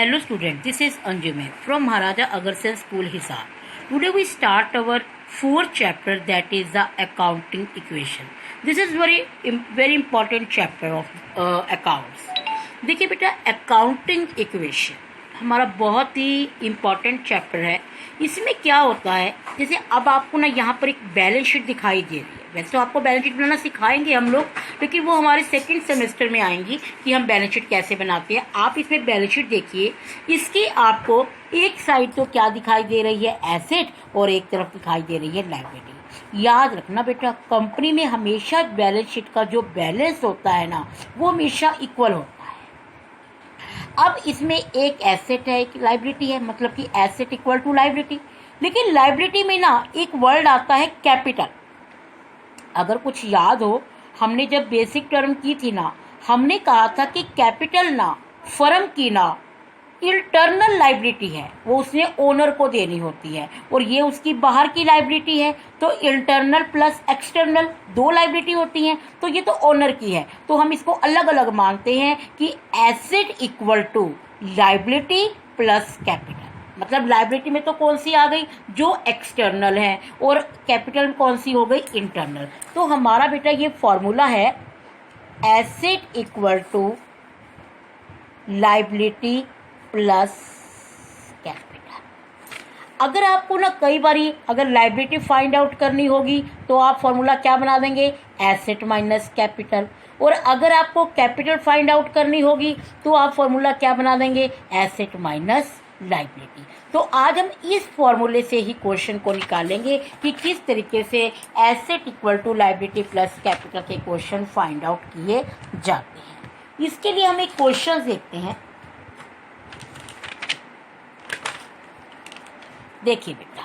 Hello student, this is Anjume from Maharaja Agarsen School Hisar. Today we start our fourth chapter, that is the accounting equation. This is very important chapter of accounts. देखिए बेटा, accounting equation हमारा बहुत ही important chapter है. इसमें क्या होता है, जैसे अब आपको ना यहाँ पर एक बैलेंस शीट दिखाई दे रही है. वैसे तो आपको बैलेंस शीट बनाना सिखाएंगे हम लोग, लेकिन वो हमारे सेकंड सेमेस्टर में आएंगी कि हम बैलेंस शीट कैसे बनाते हैं. आप इसमें बैलेंस शीट देखिए, इसकी आपको एक साइड तो क्या दिखाई दे रही है, एसेट, और एक तरफ दिखाई दे रही है लायबिलिटी. याद रखना बेटा, कंपनी में हमेशा बैलेंस शीट का जो बैलेंस होता है ना, वो हमेशा इक्वल होता है. अब इसमें एक एसेट है, एक लायबिलिटी है, मतलब कि एसेट इक्वल टू लायबिलिटी. लेकिन लायबिलिटी में ना एक वर्ड आता है कैपिटल. अगर कुछ याद हो, हमने जब बेसिक टर्म की थी ना, हमने कहा था कि कैपिटल ना फर्म की ना इंटरनल लायबिलिटी है, वो उसने ओनर को देनी होती है, और ये उसकी बाहर की लायबिलिटी है. तो इंटरनल प्लस एक्सटर्नल दो लायबिलिटी होती हैं, तो ये तो ओनर की है. तो हम इसको अलग अलग मानते हैं कि asset equal to liability plus capital. मतलब लायबिलिटी में तो कौन सी आ गई, जो एक्सटर्नल है, और कैपिटल में कौन सी हो गई, इंटरनल. तो हमारा बेटा ये फॉर्मूला है, asset equal to liability plus capital. अगर आपको ना कई बारी अगर लायबिलिटी फाइंड आउट करनी होगी तो आप फॉर्मूला क्या बना देंगे, एसेट माइनस कैपिटल. और अगर आपको कैपिटल फाइंड आउट करनी होगी तो आप फॉर्मूला क्या बना देंगे, एसेट माइनस लायबिलिटी. तो आज हम इस फॉर्मूले से ही क्वेश्चन को निकालेंगे कि किस तरीके से asset equal to liability plus capital के क्वेश्चन फाइंड आउट किए जाते हैं. इसके लिए हम एक क्वेश्चन देखते हैं. देखिए बेटा,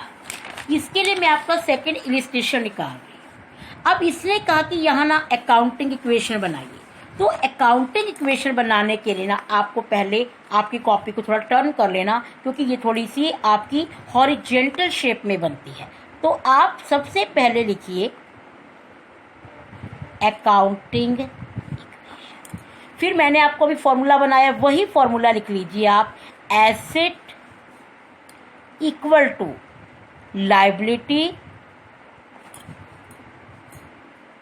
इसके लिए मैं आपका सेकंड इलिस्ट्रेशन निकाल रही हूँ. अब इसने कहा कि यहाँ ना अकाउंटिंग इक्वेशन बनाइए. तो अकाउंटिंग इक्वेशन बनाने के लिए ना आपको पहले आपकी कॉपी को थोड़ा टर्न कर लेना, क्योंकि ये थोड़ी सी आपकी हॉरिजेंटल शेप में बनती है. तो आप सबसे पहले लिखिए अकाउंटिंग इक्वेशन. फिर मैंने आपको अभी फॉर्मूला बनाया, वही फॉर्मूला लिख लीजिए आप, asset equal to liability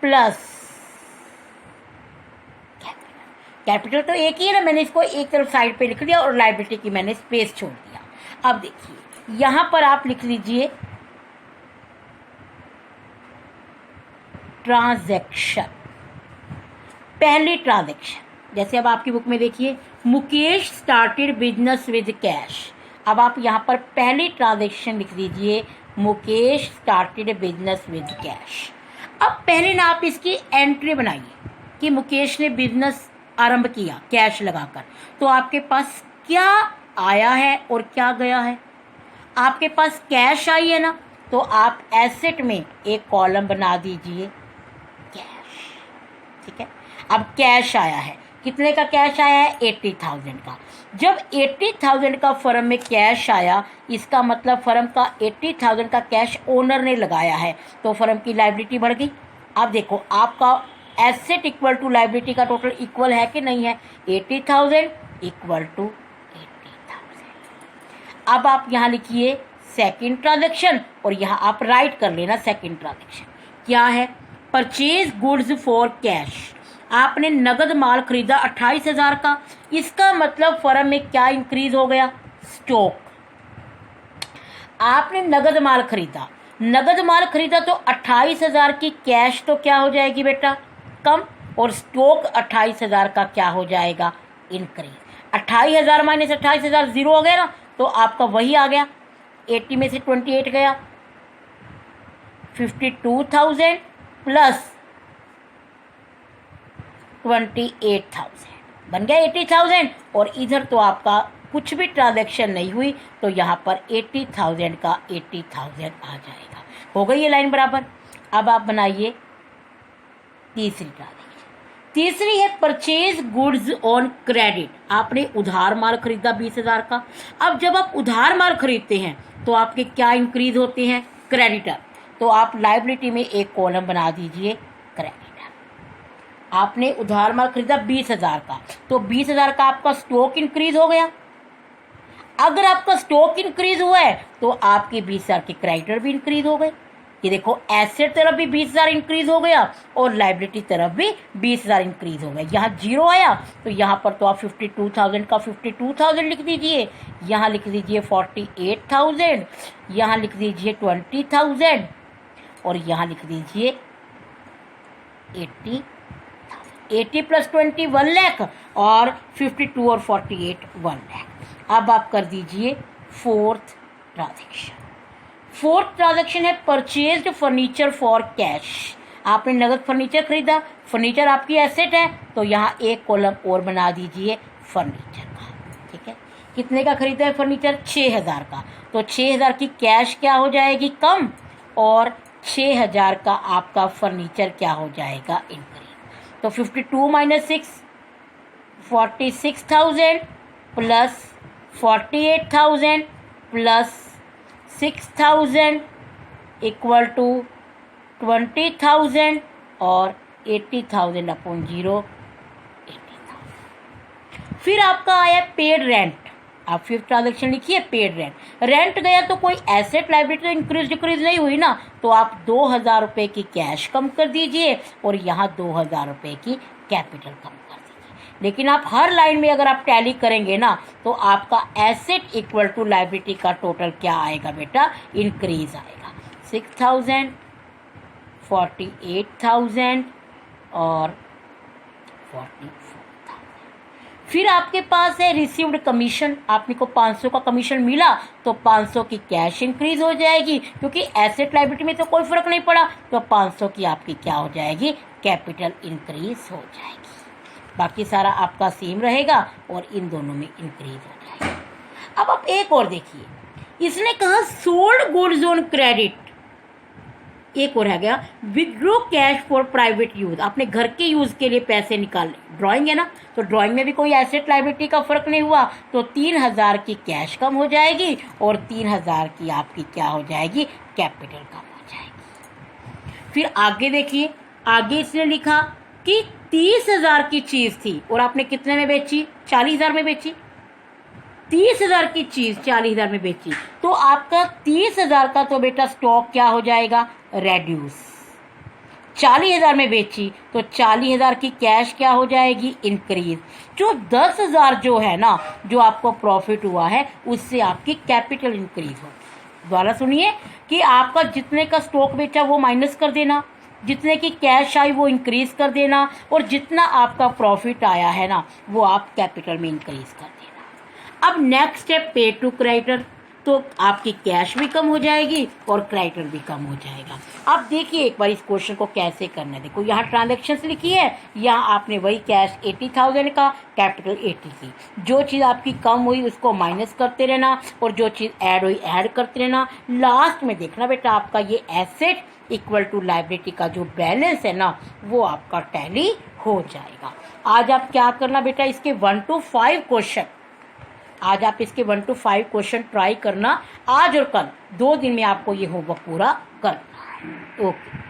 plus capital. तो एक ही है ना, मैंने इसको एक तरफ साइड पे लिख लिया और लायबिलिटी की मैंने स्पेस छोड़ दिया. अब देखिए यहां पर आप लिख लीजिए ट्रांजैक्शन. पहली ट्रांजैक्शन, जैसे अब आपकी बुक में देखिए, Mukesh started business with cash. अब आप यहां पर पहली ट्रांजैक्शन लिख दीजिए, Mukesh started business with cash. अब पहले ना आप इसकी एंट्री बनाइए कि मुकेश ने बिजनेस आरंभ किया कैश लगाकर. तो आपके पास क्या आया है और क्या गया है. आपके पास कैश आई है ना, तो आप एसेट में एक कॉलम बना दीजिए कैश. ठीक है, अब कैश आया है, कितने का कैश आया है, 80,000 का. जब 80,000 का फर्म में कैश आया, इसका मतलब फर्म का 80,000 का कैश ओनर ने लगाया है, तो फर्म की लायबिलिटी बढ़ गई. अब देखो आपका एसेट इक्वल टू लायबिलिटी का टोटल इक्वल है कि नहीं है, 80,000 इक्वल टू 80,000. अब आप यहाँ लिखिए सेकंड ट्रांजैक्शन, और यहाँ आप राइट कर लेना सेकंड ट्रांजैक्शन क्या है, परचेज गुड्स फॉर कैश. आपने नगद माल खरीदा 28,000 का. इसका मतलब फर्म में क्या इंक्रीज हो गया, स्टॉक. आपने नगद माल खरीदा, नगद माल खरीदा तो 28,000 की कैश तो क्या हो जाएगी बेटा, कम, और स्टॉक 28,000 का क्या हो जाएगा, इंक्रीज. 28,000 माइनस 28,000 जीरो हो गया ना, तो आपका वही आ गया, 80 में से 28 गया, 52,000 प्लस 28,000 बन गया 80,000. और इधर तो आपका कुछ भी ट्रांजैक्शन नहीं हुई, तो यहाँ पर 80,000 का 80,000 आ जाएगा. हो गई ये लाइन बराबर. अब आप बनाइए तीसरी ट्रांजैक्शन. तीसरी है परचेज गुड्स ऑन क्रेडिट. आपने उधार माल खरीदा 20,000 का. अब जब आप उधार माल खरीदते हैं तो आपके क्या इंक्रीज होते हैं, क्रेडिटर. तो आप लायबिलिटी में एक कॉलम बना दीजिए क्रेडिटर. आपने उधार माल खरीदा 20,000 का, तो 20,000 का आपका स्टॉक इंक्रीज हो गया. अगर आपका स्टॉक इंक्रीज हुआ है तो आपके 20,000 के क्रेडिटर भी इंक्रीज हो गए। ये देखो एसेट तरफ भी 20,000 इंक्रीज हो गया और लाइबिलिटी तरफ भी 20,000 इंक्रीज हो गया। यहाँ जीरो आया तो यहाँ पर तो आप 52,000 का 52,000 लिख दीजिए, यहाँ लिख दीजिए 48,000, यहाँ लिख दीजिए 20,000 और यहाँ लिख दीजिए 80,000। 80 प्लस 20 1 लाख और 52 और 48 1 लाख। अब आप कर दीजिए फोर्थ ट्रांजेक्शन। फोर्थ ट्रांजेक्शन है परचेज्ड फर्नीचर फॉर कैश। आपने नगद फर्नीचर खरीदा, फर्नीचर आपकी एसेट है तो यहाँ एक कॉलम और बना दीजिए फर्नीचर का। ठीक है, कितने का खरीदा है फर्नीचर? 6,000 का। तो 6,000 की कैश क्या हो जाएगी? कम, और 6,000 का आपका फर्नीचर क्या हो जाएगा? इंक्रीज। तो 52 minus 6 46,000 plus 48,000 plus 6,000 equal to 20,000 और 80,000 अपॉन 0 80,000। फिर आपका आया पेड रेंट। आप फिफ्थ ट्रांजेक्शन लिखिए पेड रेंट। रेंट गया तो कोई एसेट लाइबिलिटी इंक्रीज डिक्रीज नहीं हुई ना, तो आप 2,000 रुपये की कैश कम कर दीजिए और यहाँ 2,000 रुपये की कैपिटल कम कर दीजिए। लेकिन आप हर लाइन में अगर आप टैली करेंगे ना तो आपका एसेट इक्वल टू लाइबिलिटी का टोटल क्या आएगा बेटा? इंक्रीज आएगा। 6,000 48,000 और 44,000। फिर आपके पास है रिसीव्ड कमीशन। आपने को 500 का कमीशन मिला तो 500 की कैश इंक्रीज हो जाएगी, क्योंकि एसेट लाइबिलिटी में तो कोई फर्क नहीं पड़ा, तो 500 की आपकी क्या हो जाएगी? कैपिटल इंक्रीज हो जाएगी। बाकी सारा आपका सेम रहेगा और इन दोनों में इंक्रीज हो जाएगा। अब आप एक और देखिए, इसने कहा सोल्ड गुड्स ऑन क्रेडिट। एक और है गया withdraw cash for private use. आपने घर के यूज के लिए पैसे निकाले, ड्राइंग है ना, तो ड्राइंग में भी कोई एसेट लाइबिलिटी का फर्क नहीं हुआ, तो 3,000 की कैश कम हो जाएगी और 3,000 की आपकी क्या हो जाएगी? कैपिटल कम हो जाएगी। फिर आगे देखिए, आगे इसने लिखा कि 30,000 की चीज थी और आपने कितने में बेची? 40,000 में बेची। 30,000 की चीज 40,000 में बेची तो आपका 30,000 का तो बेटा स्टॉक क्या हो जाएगा? रेड्यूस। 40,000 में बेची तो 40,000 की कैश क्या हो जाएगी? इंक्रीज। जो 10,000 जो है ना, जो आपको प्रॉफिट हुआ है, उससे आपकी कैपिटल इंक्रीज होगी। दोबारा सुनिए कि आपका जितने का स्टॉक बेचा वो माइनस कर देना, जितने की कैश आई वो इंक्रीज कर देना, और जितना आपका प्रॉफिट आया है ना वो आप कैपिटल में इंक्रीज कर देना। अब नेक्स्ट है पे टू क्रेडिटर। तो आपकी कैश भी कम हो जाएगी और क्रेडिटर भी कम हो जाएगा। अब देखिए एक बार इस क्वेश्चन को कैसे करना है। देखो यहाँ ट्रांजेक्शन्स लिखी है, यहाँ आपने वही कैश 80,000 का, कैपिटल 80 की। जो चीज़ आपकी कम हुई उसको माइनस करते रहना और जो चीज़ ऐड हुई ऐड करते रहना। लास्ट में देखना बेटा आपका ये एसेट इक्वल टू लाइबिलिटी का जो बैलेंस है ना वो आपका टैली हो जाएगा। आज आप क्या करना बेटा, इसके 1 to 5 क्वेश्चन, आज आप इसके 1 to 5 क्वेश्चन ट्राई करना। आज और कल 2 दिन में आपको ये होमवर्क पूरा करना है। ओके।